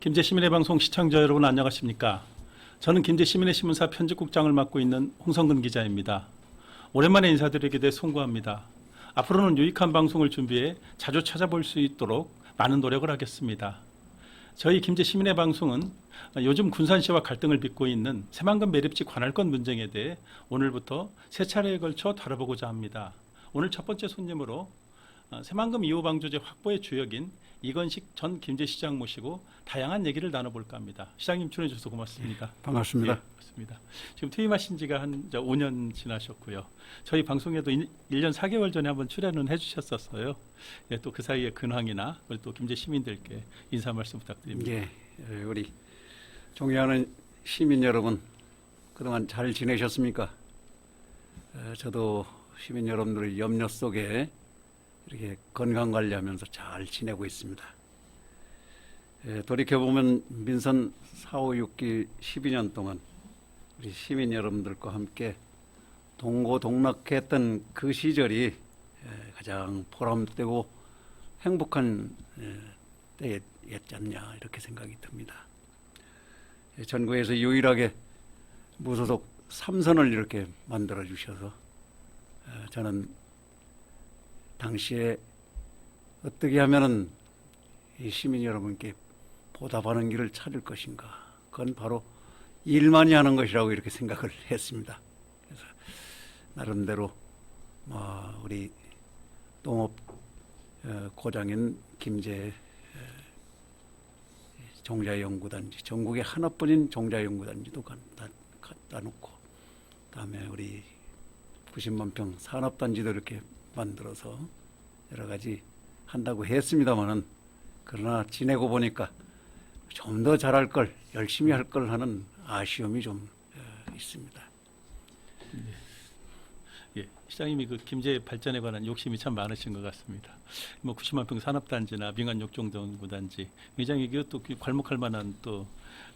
김제시민의 방송 시청자 여러분 안녕하십니까? 저는 김제시민의 신문사 편집국장을 맡고 있는 홍성근 기자입니다. 오랜만에 인사드리게 돼 송구합니다. 앞으로는 유익한 방송을 준비해 자주 찾아볼 수 있도록 많은 노력을 하겠습니다. 저희 김제시민의 방송은 요즘 군산시와 갈등을 빚고 있는 새만금 매립지 관할권 분쟁에 대해 오늘부터 세 차례에 걸쳐 다뤄보고자 합니다. 오늘 첫 번째 손님으로 새만금 2호 방조제 확보의 주역인 이건식 전 김제시장 모시고 다양한 얘기를 나눠볼까 합니다. 시장님 출연해 주셔서 고맙습니다. 반갑습니다. 예, 반갑습니다. 지금 퇴임하신 지가 한 5년 지나셨고요. 저희 방송에도 1년 4개월 전에 한번 출연은 해주셨었어요. 예, 또 그 사이에 근황이나 또 김제 시민들께 인사 말씀 부탁드립니다. 예, 우리 존경하는 시민 여러분, 그동안 잘 지내셨습니까? 저도 시민 여러분들의 염려 속에 이렇게 건강 관리하면서 잘 지내고 있습니다. 돌이켜보면 민선 4, 5, 6기 12년 동안 우리 시민 여러분들과 함께 동고동락했던 그 시절이 가장 보람되고 행복한 때였지 않냐 이렇게 생각이 듭니다. 전국에서 유일하게 무소속 3선을 이렇게 만들어 주셔서 저는 당시에 어떻게 하면은 이 시민 여러분께 보답하는 길을 찾을 것인가, 그건 바로 일만이 하는 것이라고 이렇게 생각을 했습니다. 그래서 나름대로 우리 농업 고장인 김제 종자연구단지, 전국에 하나뿐인 종자연구단지도 갖다 놓고, 그다음에 우리 90만 평 산업단지도 이렇게 만들어서 여러 가지 한다고 했습니다만은, 그러나 지내고 보니까 좀 더 잘할 걸, 열심히 할 걸 하는 아쉬움이 좀 있습니다. 예, 시장님이 그 김제 발전에 관한 욕심이 참 많으신 것 같습니다. 90만 평 산업단지나 민간 욕종연구단지 굉장히 또 괄목할 만한 또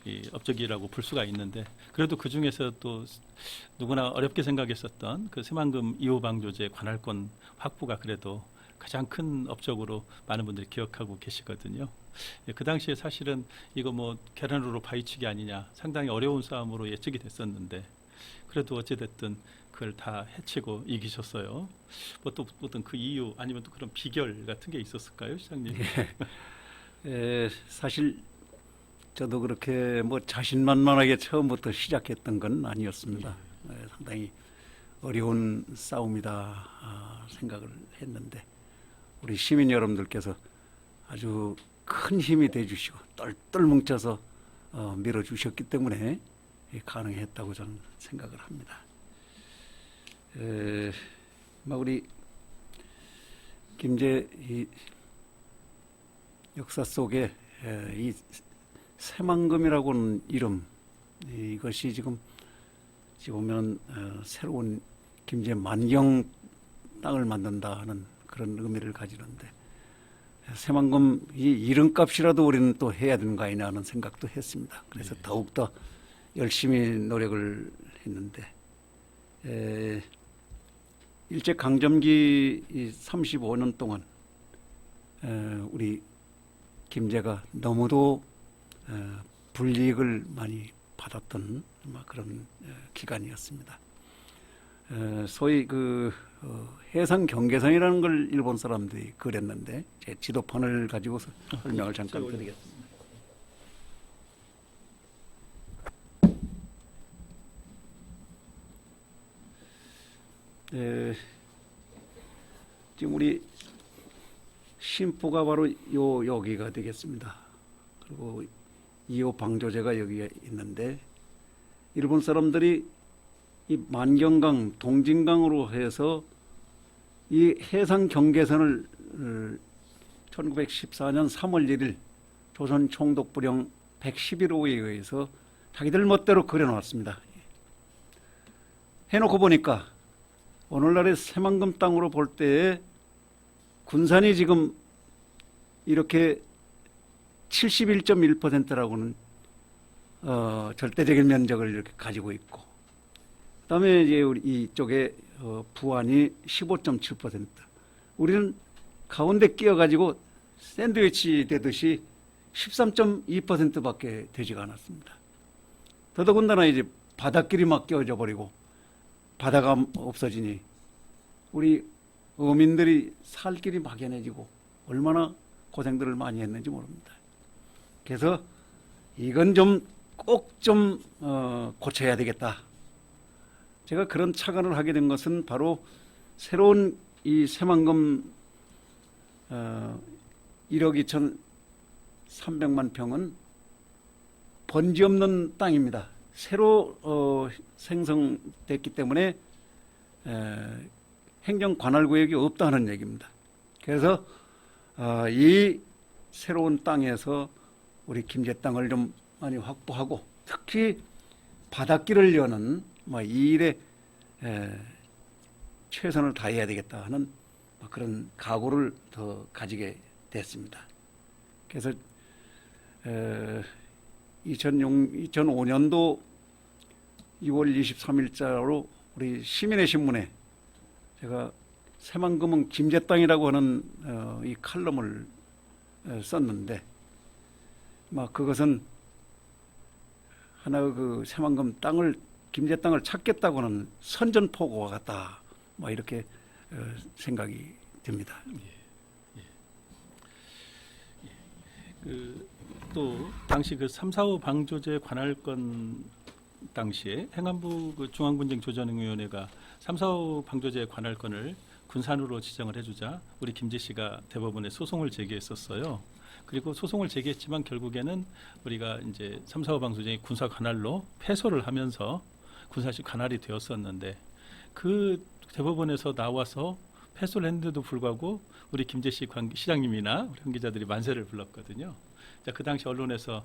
이 업적이라고 볼 수가 있는데, 그래도 그 중에서 또 누구나 어렵게 생각했었던 그 새만금 2호 방조제 관할권 확보가 그래도 가장 큰 업적으로 많은 분들이 기억하고 계시거든요. 예, 그 당시에 사실은 이거 계란으로 바위치기 아니냐, 상당히 어려운 싸움으로 예측이 됐었는데, 그래도 어찌됐든 그걸 다 해치고 이기셨어요. 또 어떤 그 이유 아니면 또 그런 비결 같은 게 있었을까요, 시장님? 사실 저도 그렇게 자신만만하게 처음부터 시작했던 건 아니었습니다. 상당히 어려운 싸움이다 생각을 했는데, 우리 시민 여러분들께서 아주 큰 힘이 돼주시고 똘똘 뭉쳐서 밀어주셨기 때문에 가능했다고 저는 생각을 합니다. 우리 김제 이 역사 속에 이 새만금이라고는 이름, 이것이 지금 보면 새로운 김제 만경 땅을 만든다 하는 그런 의미를 가지는데, 새만금 이 이름값이라도 우리는 또 해야 되는 거 아니냐 하는 생각도 했습니다. 그래서 더욱더 열심히 노력을 했는데, 일제강점기 35년 동안 우리 김제가 너무도 불이익을 많이 받았던 그런 기간이었습니다. 소위 해상 경계선이라는 걸 일본 사람들이 그렸는데, 제 지도판을 가지고 설명을 잠깐 드리겠습니다. 지금 우리 심포가 바로 여기가 되겠습니다. 그리고 2호 방조제가 여기에 있는데, 일본 사람들이 이 만경강, 동진강으로 해서 이 해상 경계선을 1914년 3월 1일 조선 총독부령 111호에 의해서 자기들 멋대로 그려놨습니다. 해놓고 보니까 오늘날의 새만금 땅으로 볼 때에 군산이 지금 이렇게 71.1%라고는 절대적인 면적을 이렇게 가지고 있고, 그다음에 이제 우리 이쪽에 부안이 15.7%. 우리는 가운데 끼어가지고 샌드위치 되듯이 13.2%밖에 되지가 않았습니다. 더더군다나 이제 바닷길이 막 깨어져 버리고 바다가 없어지니 우리 어민들이 살 길이 막연해지고 얼마나 고생들을 많이 했는지 모릅니다. 그래서 이건 좀 꼭 좀 고쳐야 되겠다. 제가 그런 착안을 하게 된 것은 바로 새로운 이 새만금 1억 2,300만 평은 번지 없는 땅입니다. 새로 생성됐기 때문에 행정 관할구역이 없다는 얘기입니다. 그래서 이 새로운 땅에서 우리 김제 땅을 좀 많이 확보하고 특히 바닷길을 여는 이 일에 최선을 다해야 되겠다 하는 그런 각오를 더 가지게 됐습니다. 그래서 2005년도 2월 23일자로 우리 시민의 신문에 제가 새만금은 김제 땅이라고 하는 이 칼럼을 썼는데 그것은 하나의 그 새만금 땅을 김제 땅을 찾겠다고는 선전포고와 같다. 이렇게 생각이 듭니다. 또 당시 그 3.4.5 방조제 관할권 당시에 행안부 그 중앙분쟁조정위원회가 3.4.5 방조제 관할권을 군산으로 지정을 해주자 우리 김제 씨가 대법원에 소송을 제기했었어요. 그리고 소송을 제기했지만 결국에는 우리가 이제 3.4.5 방조제의 군사 관할로 패소를 하면서 군사시 관할이 되었었는데 그 대법원에서 나와서 패소를 했는데도 불구하고 우리 김제 씨 시장님이나 우리 관계자들이 만세를 불렀거든요. 자, 그 당시 언론에서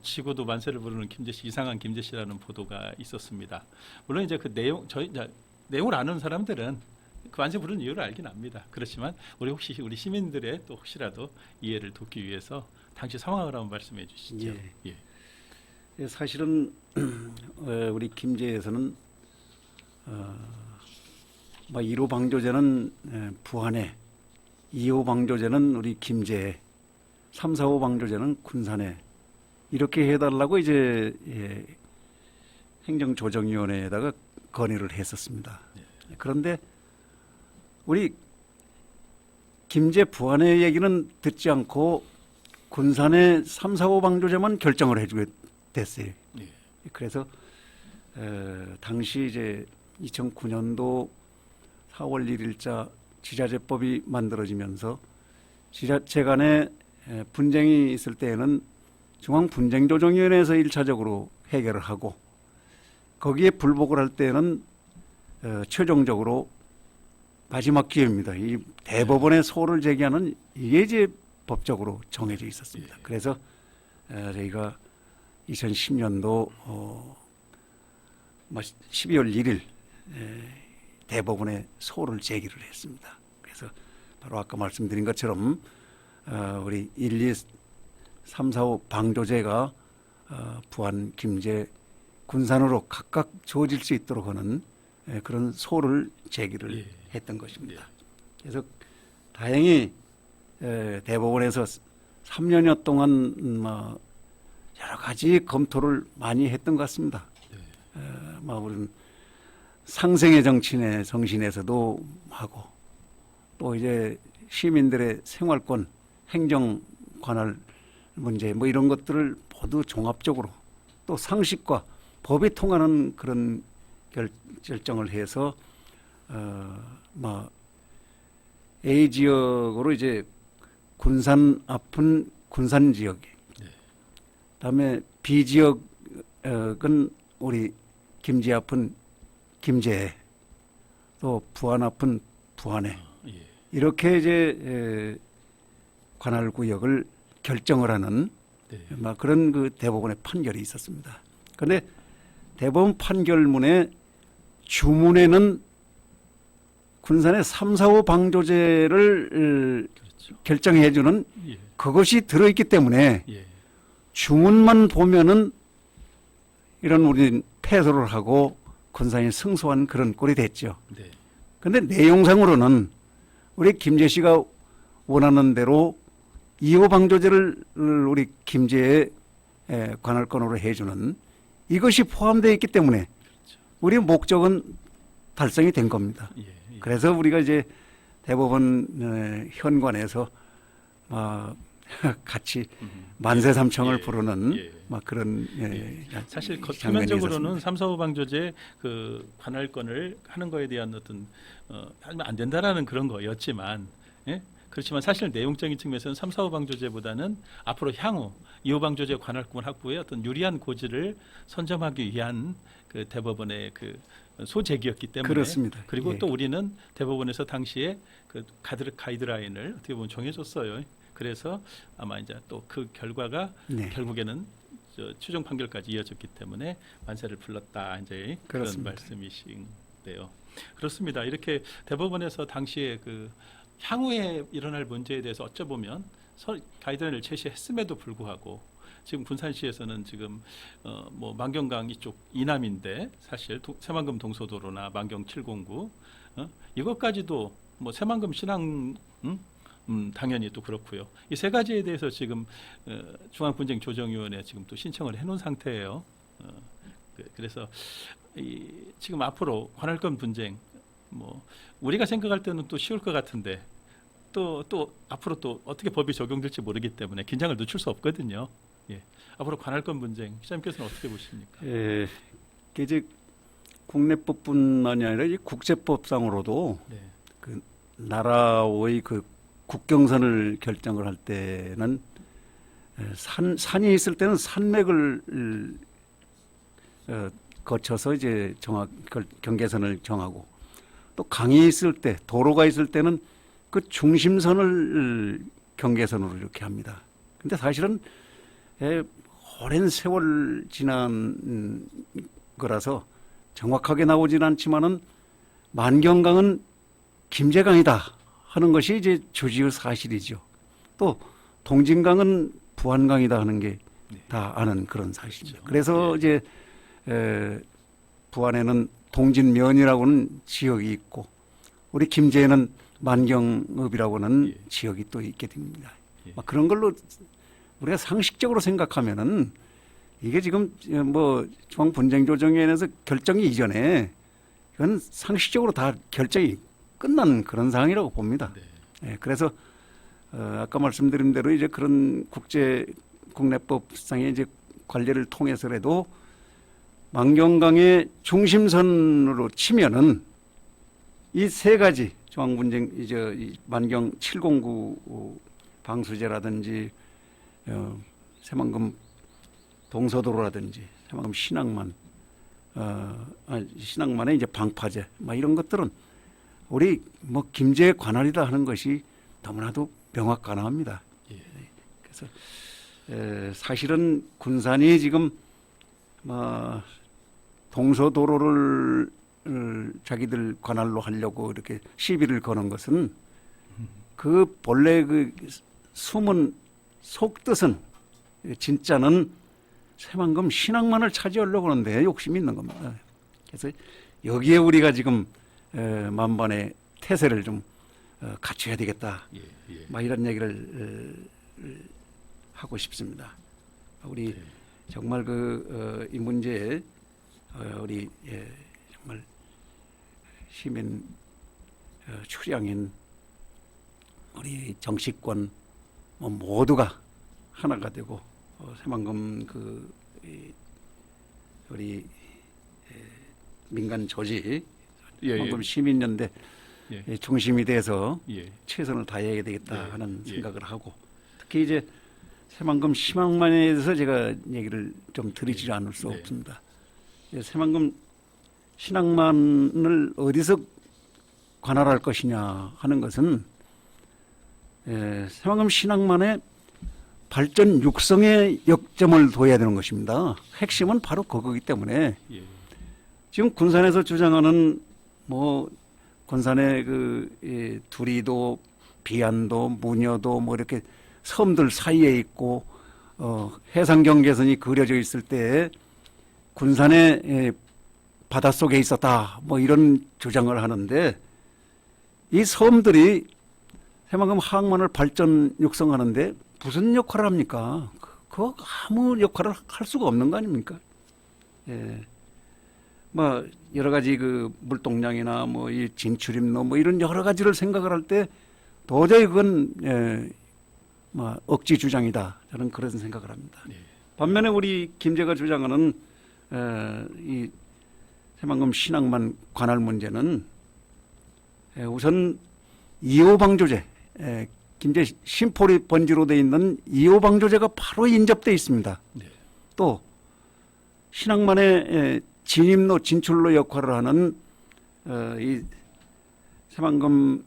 지고도 만세를 부르는 김제 씨, 이상한 김제 씨라는 보도가 있었습니다. 물론 이제 그 내용을 아는 사람들은 그 만세 부르는 이유를 알긴 압니다. 그렇지만 우리 시민들의 또 혹시라도 이해를 돕기 위해서 당시 상황을 한번 말씀해 주시죠. 예, 사실은 우리 김제에서는 1호 방조제는 부안에, 2호 방조제는 우리 김제에, 3.4.5 방조제는 군산에 이렇게 해달라고 이제 행정조정위원회에다가 건의를 했었습니다. 그런데 우리 김제 부안의 얘기는 듣지 않고 군산의 3.4.5 방조제만 결정을 해주게 됐어요. 그래서 당시 이제 2009년도 4월 1일자 지자체법이 만들어지면서 지자체 간에 분쟁이 있을 때에는 중앙분쟁조정위원회에서 1차적으로 해결을 하고 거기에 불복을 할 때는 최종적으로 마지막 기회입니다. 이 대법원에 소를 제기하는 이게 이제 법적으로 정해져 있었습니다. 그래서 저희가 2010년도 12월 1일 대법원에 소를 제기를 했습니다. 그래서 바로 아까 말씀드린 것처럼 우리 1, 2, 3, 4, 5 방조제가 부안, 김제, 군산으로 각각 주어질 수 있도록 하는 그런 소를 제기를 했던 것입니다. 그래서 다행히 대법원에서 3년여 동안 여러 가지 검토를 많이 했던 것 같습니다. 우리는 상생의 정신에서도 하고 또 이제 시민들의 생활권, 행정 관할 문제 이런 것들을 모두 종합적으로 또 상식과 법이 통하는 그런 결정을 해서 A 지역으로 이제 군산 앞은 군산 지역, 그다음에 B 지역은 우리 김제 앞은 김제, 또 부안 앞은 부안에 이렇게 이제 관할 구역을 결정을 하는 그런 그 대법원의 판결이 있었습니다. 그런데 대법원 판결문에 주문에는 군산의 3.4.5 방조제를 결정해주는 그것이 들어있기 때문에 주문만 보면은 이런 우리 패소를 하고 군산이 승소한 그런 꼴이 됐죠. 그런데 내용상으로는 우리 김제 씨가 원하는 대로 2호 방조제를 우리 김제의 관할권으로 해주는 이것이 포함되어 있기 때문에 우리 목적은 달성이 된 겁니다. 예, 예. 그래서 우리가 이제 대법원 현관에서 같이 만세삼청을 예, 부르는 예. 막 그런 사실 장면이 표면적으로는 있었습니다. 3, 4호 방조제 그 관할권을 하는 거에 대한 어떤 하면 안 된다라는 그런 거였지만, 예? 그렇지만 사실 내용적인 측면에서는 3, 4호 방조제보다는 앞으로 향후 2호 방조제 관할권 확보의 어떤 유리한 고지를 선점하기 위한 그 대법원의 그 소재기였기 때문에, 그렇습니다. 그리고 예. 또 우리는 대법원에서 당시에 그 가이드라인을 어떻게 보면 정해줬어요. 그래서 아마 이제 또 그 결과가 네. 결국에는 최종 판결까지 이어졌기 때문에 만세를 불렀다, 이제 그런 그렇습니다. 말씀이신데요. 그렇습니다. 이렇게 대법원에서 당시에 그 향후에 일어날 문제에 대해서 어쩌보면 가이드라인을 제시했음에도 불구하고 지금 군산시에서는 지금 뭐 만경강 이쪽 이남인데 사실 새만금 동서도로나 만경 709 이것까지도 뭐 새만금 신항 당연히 또 그렇고요. 이 세 가지에 대해서 지금 중앙분쟁조정위원회 지금 또 신청을 해놓은 상태예요. 그래서 지금 앞으로 관할권 분쟁 뭐 우리가 생각할 때는 또 쉬울 것 같은데 또 앞으로 또 어떻게 법이 적용될지 모르기 때문에 긴장을 늦출 수 없거든요. 예. 앞으로 관할권 분쟁 시장님께서는 어떻게 보십니까? 예, 이제 국내법뿐만이 아니라 이 국제법상으로도 네. 그 나라의 그 국경선을 결정을 할 때는 산이 있을 때는 산맥을 거쳐서 이제 경계선을 정하고, 또 강이 있을 때, 도로가 있을 때는 그 중심선을 경계선으로 이렇게 합니다. 근데 사실은 오랜 세월 지난 거라서 정확하게 나오진 않지만은 만경강은 김제강이다 하는 것이 이제 조지의 사실이죠. 또 동진강은 부안강이다 하는 게 다 아는 그런 사실이죠. 그래서 이제 부안에는 동진면이라고는 지역이 있고, 우리 김제에는 만경읍이라고는 지역이 또 있게 됩니다. 막 그런 걸로 우리가 상식적으로 생각하면은 이게 지금 뭐 중앙분쟁조정위원회에서 결정이 이전에 이건 상식적으로 다 결정이 끝난 그런 상황이라고 봅니다. 네, 그래서 아까 말씀드린 대로 이제 그런 국내법상의 이제 관례를 통해서라도 만경강의 중심선으로 치면은 이 세 가지 중앙분쟁 이제 이 만경 709 방수제라든지 새만금 동서도로라든지 새만금 신항만의 이제 방파제 막 이런 것들은 우리 뭐 김제 관할이다 하는 것이 너무나도 명확가능합니다. 예. 그래서 사실은 군산이 지금 동서도로를 자기들 관할로 하려고 이렇게 시비를 거는 것은 그 본래 그 숨은 속뜻은 진짜는 새만금 신항만을 차지하려고 하는데 욕심이 있는 겁니다. 그래서 여기에 우리가 지금 만반의 태세를 좀 갖춰야 되겠다. 막 이런 얘기를 하고 싶습니다. 우리 정말 이 문제에 우리 정말 시민 출향인 우리 정치권 모두가 하나가 되고 새만금 우리 민간 조직 새만금 시민연대 중심이 돼서 최선을 다해야 되겠다 하는 생각을 하고, 특히 이제 새만금 신항만에 대해서 제가 얘기를 좀 드리지 않을 수 없습니다. 새만금 신항만을 어디서 관할할 것이냐 하는 것은 새만금 신항만의 발전 육성의 역점을 둬야 되는 것입니다. 핵심은 바로 그거기 때문에 지금 군산에서 주장하는 뭐 군산의 두리도, 비안도, 무녀도 뭐 이렇게 섬들 사이에 있고 해상 경계선이 그려져 있을 때 군산의 바닷속에 있었다 뭐 이런 주장을 하는데, 이 섬들이 새만금 항만을 발전 육성하는데 무슨 역할을 합니까? 그거 아무 역할을 할 수가 없는 거 아닙니까? 예. 뭐 여러 가지 그 물동량이나 뭐 이 진출입로 뭐 이런 여러 가지를 생각을 할 때 도저히 그건 뭐 억지 주장이다. 저는 그런 생각을 합니다. 예. 반면에 우리 김제가 주장하는 이 새만금 신앙만 관할 문제는 우선 2호 방조제, 김제 신포리 번지로 돼 있는 2호 방조제가 바로 인접돼 있습니다. 네. 또 신앙만의 진입로 진출로 역할을 하는 이 새만금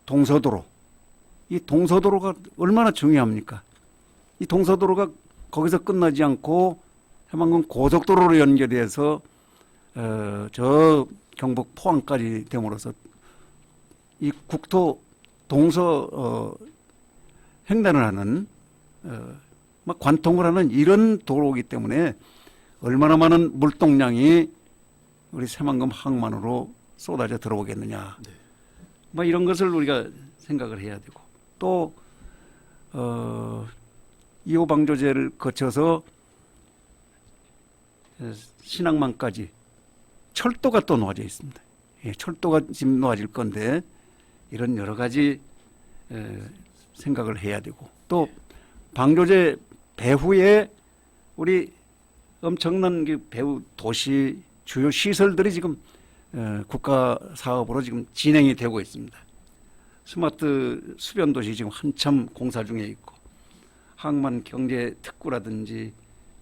동서도로, 이 동서도로가 얼마나 중요합니까? 이 동서도로가 거기서 끝나지 않고 새만금 고속도로로 연결돼서 저 경북 포항까지 됨으로써 이 국토 동서 횡단을 하는 막 관통을 하는 이런 도로이기 때문에 얼마나 많은 물동량이 우리 새만금 항만으로 쏟아져 들어오겠느냐. 네. 뭐 이런 것을 우리가 생각을 해야 되고 또 2호 방조제를 거쳐서 신항만까지 철도가 또 놓아져 있습니다. 예, 철도가 지금 놓아질 건데 이런 여러 가지 생각을 해야 되고 또 방조제 배후에 우리 엄청난 그 배후 도시 주요 시설들이 지금 국가 사업으로 지금 진행이 되고 있습니다. 스마트 수변 도시 지금 한참 공사 중에 있고 항만 경제 특구라든지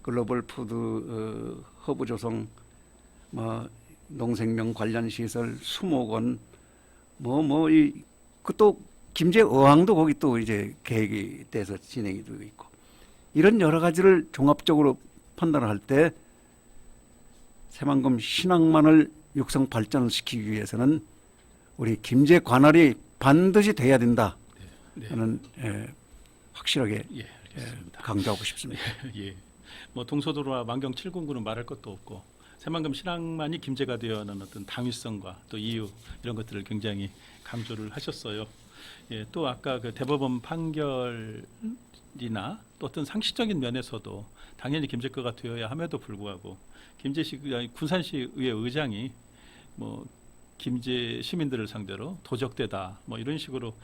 글로벌 푸드 허브 조성 뭐 농생명 관련 시설 수목원 이 또 김제 어항도 거기 또 이제 계획이 돼서 진행이 되고 있고 이런 여러 가지를 종합적으로 판단을 할 때 새만금 신항만을 육성 발전을 시키기 위해서는 우리 김제 관할이 반드시 돼야 된다. 네. 저는 확실하게 예, 알겠습니다. 강조하고 싶습니다. 예. 뭐 동서도로와 만경 7군구는 말할 것도 없고 새만금 신항만이 김제가 되어야하는 어떤 당위성과 또 이유 이런 것들을 굉장히 강조를 하셨어요. 예, 또 아까 그 대법원 판결이나 또 어떤 상식적인 면에서도 당연히 김제 거가 되어야 함에도 불구하고 김제시 군산시 의회 의장이 뭐 김제 시민들을 상대로 도적대다 뭐 이런 식으로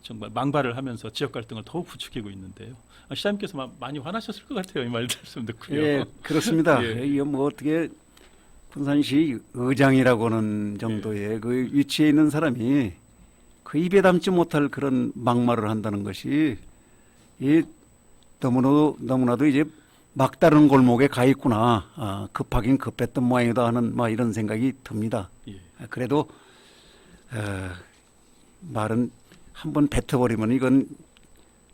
정말 망발을 하면서 지역 갈등을 더욱 부추기고 있는데요. 시장님께서 많이 화나셨을 것 같아요. 이 말 들으면 듣고요. 예, 그렇습니다. 예. 이거 뭐 어떻게 군산시 의장이라고는 정도의 그 위치에 있는 사람이 그 입에 담지 못할 그런 막말을 한다는 것이 이 너무나도 이제 막다른 골목에 가 있구나. 급하긴 급했던 모양이다 하는 막 이런 생각이 듭니다. 예. 그래도 말은 한번 뱉어버리면 이건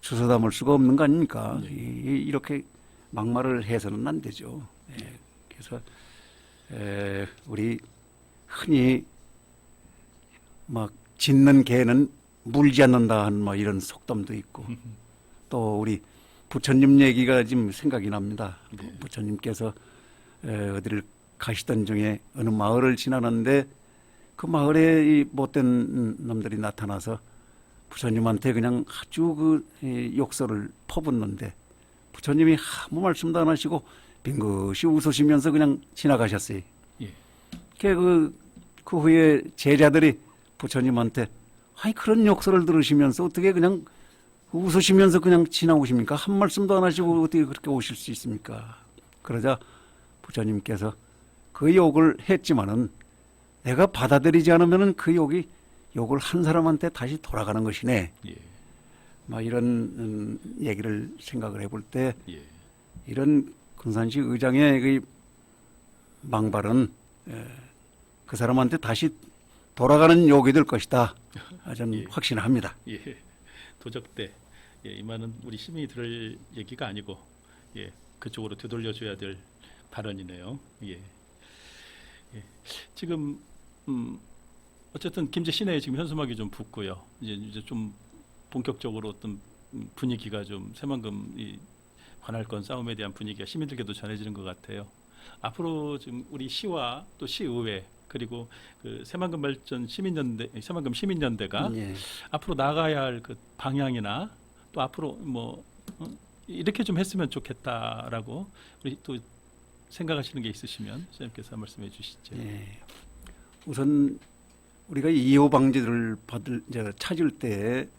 주워 담을 수가 없는 거 아닙니까? 네. 이렇게 막말을 해서는 안 되죠. 예, 그래서 우리 흔히 막 짖는 개는 물지 않는다 하는 뭐 이런 속담도 있고 또 우리 부처님 얘기가 지금 생각이 납니다. 네. 부처님께서 어디를 가시던 중에 어느 마을을 지나는데 그 마을에 이 못된 놈들이 나타나서 부처님한테 그냥 아주 그 욕설을 퍼붓는데 부처님이 아무 말씀도 안 하시고 빙긋이 웃으시면서 그냥 지나가셨어요. 예. 그 후에 제자들이 부처님한테 아이 그런 욕설을 들으시면서 어떻게 그냥 웃으시면서 그냥 지나오십니까? 한 말씀도 안 하시고 어떻게 그렇게 오실 수 있습니까? 그러자 부처님께서 그 욕을 했지만은 내가 받아들이지 않으면은 그 욕을 한 사람한테 다시 돌아가는 것이네. 예. 막 이런 얘기를 생각을 해볼 때 예. 이런 군산시 의장의 그 망발은 그 사람한테 다시 돌아가는 욕이 될 것이다. 저는 예. 확신합니다. 예. 도적대. 예, 이 말은 우리 시민이 들을 얘기가 아니고 예, 그쪽으로 되돌려줘야 될 발언이네요. 예. 예. 지금 어쨌든 김제 시내에 지금 현수막이 좀 붙고요. 이제 좀 본격적으로 어떤 분위기가 좀 새만금 이 관할권 싸움에 대한 분위기가 시민들께도 전해지는 것 같아요. 앞으로 지금 우리 시와 또 시의회 그리고 그 새만금 발전 시민연대, 새만금 시민연대가 예. 앞으로 나가야 할 그 방향이나 또 앞으로 뭐 이렇게 좀 했으면 좋겠다라고 우리 또 생각하시는 게 있으시면 선생님께서 말씀해 주시죠. 예. 우선 우리가 2호 방지를 찾을 때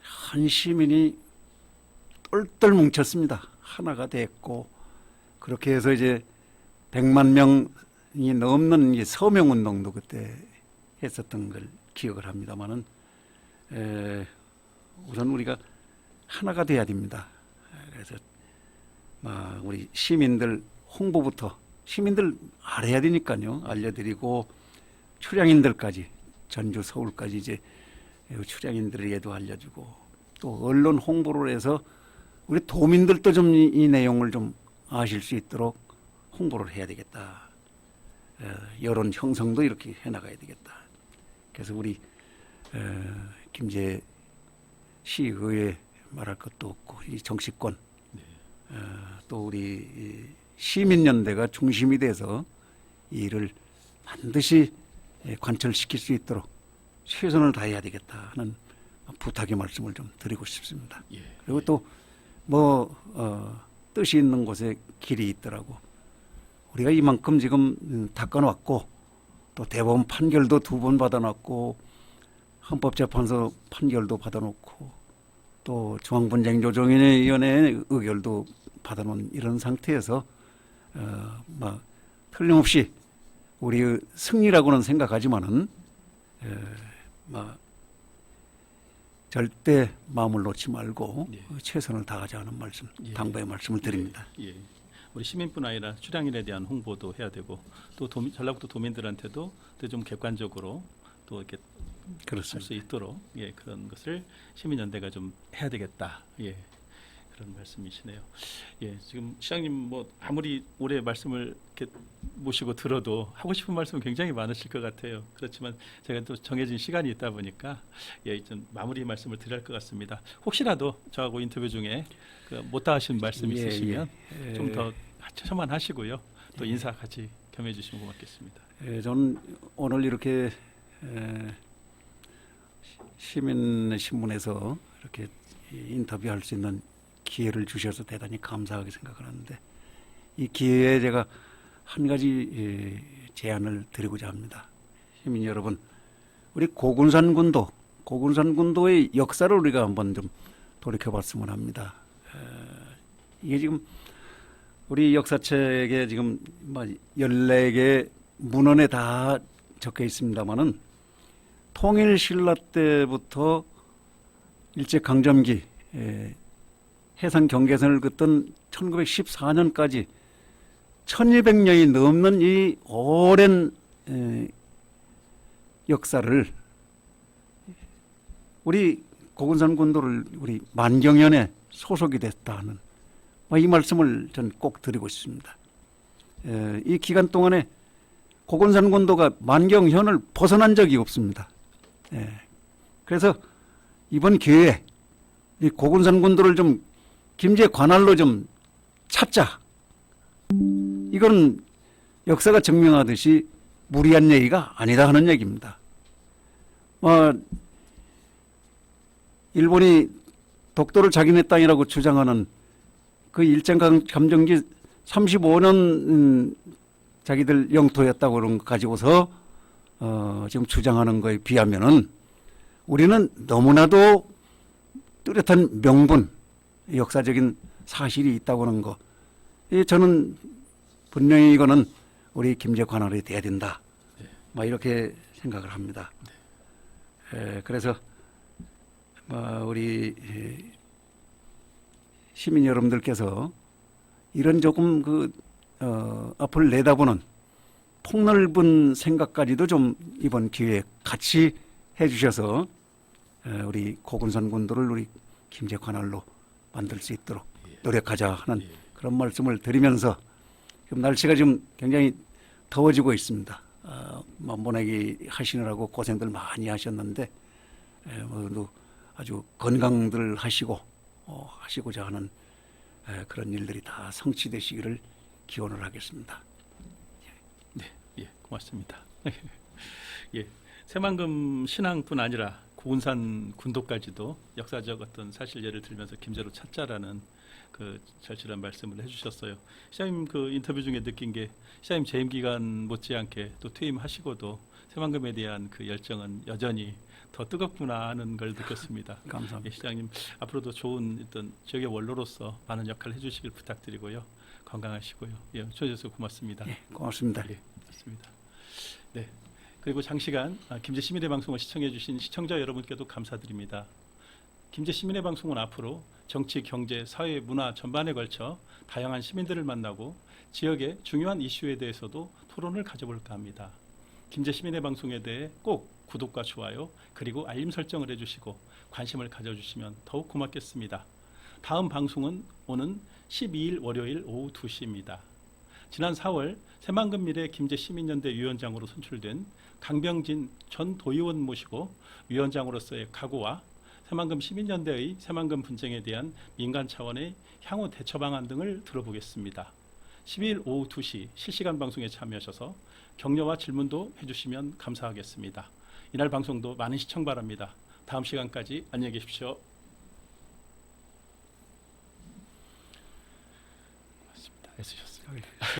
한 시민이 똘똘 뭉쳤습니다. 하나가 됐고 그렇게 해서 이제 100만 명이 넘는 이 서명 운동도 그때 했었던 걸 기억을 합니다만은 우선 우리가 하나가 돼야 됩니다. 그래서 우리 시민들 홍보부터 시민들 알아야 되니까요. 알려드리고 출향인들까지 전주 서울까지 이제 출향인들에게도 알려주고 또 언론 홍보를 해서 우리 도민들도 좀 이 내용을 좀 아실 수 있도록 홍보를 해야 되겠다. 여론 형성도 이렇게 해나가야 되겠다. 그래서 우리 김제 시의회 말할 것도 없고 이 정치권 또 우리 이 시민연대가 중심이 돼서 이 일을 반드시 관철시킬 수 있도록 최선을 다해야 되겠다 하는 부탁의 말씀을 좀 드리고 싶습니다. 예. 그리고 또 뜻이 있는 곳에 길이 있더라고. 우리가 이만큼 지금 닦아놨고 또 대법원 판결도 2번 받아놨고 헌법재판소 판결도 받아놓고 또 중앙분쟁조정위원회 의결도 받아놓은 이런 상태에서 틀림없이 우리의 승리라고는 생각하지만은 절대 마음을 놓지 말고 예. 최선을 다하자는 말씀, 예. 당부의 말씀을 드립니다. 예. 우리 시민뿐 아니라 출향인에 대한 홍보도 해야 되고 또 전라북도 도민들한테도 또 좀 객관적으로 또 이렇게 할 수 그렇습니다. 있도록 그런 것을 시민연대가 좀 해야 되겠다. 그런 말씀이시네요. 지금 시장님 뭐 아무리 오래 말씀을 이렇게 모시고 들어도 하고 싶은 말씀은 굉장히 많으실 것 같아요. 그렇지만 제가 또 정해진 시간이 있다 보니까 좀 마무리 말씀을 드릴 것 같습니다. 혹시라도 저하고 인터뷰 중에 못다 하신 말씀 있으시면 좀 더 첨언하시고요. 또 인사 같이 겸해 주시면 고맙겠습니다. 저는 오늘 이렇게 시민신문에서 이렇게 인터뷰할 수 있는 기회를 주셔서 대단히 감사하게 생각을 하는데 이 기회에 제가 한 가지 제안을 드리고자 합니다. 시민 여러분, 우리 고군산군도의 역사를 우리가 한번 좀 돌이켜봤으면 합니다. 이게 지금 우리 역사책에 지금 14개 문헌에 다 적혀 있습니다만은 통일신라 때부터 일제강점기 해상 경계선을 긋던 1914년까지 1200년이 넘는 이 오랜 역사를 우리 고군산 군도를 우리 만경연에 소속이 됐다는 이 말씀을 전 꼭 드리고 싶습니다. 이 기간 동안에 고군산 군도가 만경현을 벗어난 적이 없습니다. 그래서 이번 기회에 이 고군산 군도를 좀 김제 관할로 좀 찾자. 이건 역사가 증명하듯이 무리한 얘기가 아니다 하는 얘기입니다. 일본이 독도를 자기네 땅이라고 주장하는 그 일제강점기 35년 자기들 영토였다고 그런 거 가지고서 지금 주장하는 거에 비하면은 우리는 너무나도 뚜렷한 명분, 역사적인 사실이 있다고 하는 거. 저는 분명히 이거는 우리 김제 관할이 돼야 된다. 이렇게 생각을 합니다. 그래서 우리 시민 여러분들께서 이런 조금 앞을 내다보는 폭넓은 생각까지도 좀 이번 기회에 같이 해주셔서 우리 고군산 군도를 우리 김제 관할로 만들 수 있도록 노력하자 하는 그런 말씀을 드리면서 지금 날씨가 좀 굉장히 더워지고 있습니다. 보내기 하시느라고 고생들 많이 하셨는데 모두 아주 건강들 하시고 하시고자 하는 그런 일들이 다 성취되시기를 기원을 하겠습니다. 네, 고맙습니다. 예, 새만금 신항뿐 아니라 고운산 군도까지도 역사적 어떤 사실 예를 들면서 김제로 찾자라는 그 절실한 말씀을 해주셨어요. 시장님 그 인터뷰 중에 느낀 게 시장님 재임 기간 못지않게 또 퇴임하시고도 새만금에 대한 그 열정은 여전히 더 뜨겁구나 하는 걸 느꼈습니다. 예, 감사합니다. 시장님 앞으로도 좋은 어떤 지역의 원로로서 많은 역할을 해주시길 부탁드리고요. 건강하시고요. 예, 초대해주셔서 고맙습니다. 예, 고맙습니다. 예, 맞습니다. 네. 그리고 장시간 김제 시민의 방송을 시청해주신 시청자 여러분께도 감사드립니다. 김제 시민의 방송은 앞으로 정치, 경제, 사회, 문화 전반에 걸쳐 다양한 시민들을 만나고 지역의 중요한 이슈에 대해서도 토론을 가져볼까 합니다. 김제 시민의 방송에 대해 꼭 구독과 좋아요 그리고 알림 설정을 해주시고 관심을 가져주시면 더욱 고맙겠습니다. 다음 방송은 오는 12일 월요일 오후 2시입니다. 지난 4월 새만금 미래 김제 시민연대 위원장으로 선출된 강병진 전 도의원 모시고 위원장으로서의 각오와 새만금 시민연대의 새만금 분쟁에 대한 민간 차원의 향후 대처 방안 등을 들어보겠습니다. 12일 오후 2시 실시간 방송에 참여하셔서 격려와 질문도 해주시면 감사하겠습니다. 이날 방송도 많은 시청 바랍니다. 다음 시간까지 안녕히 계십시오. 고맙습니다. 애쓰셨습니다.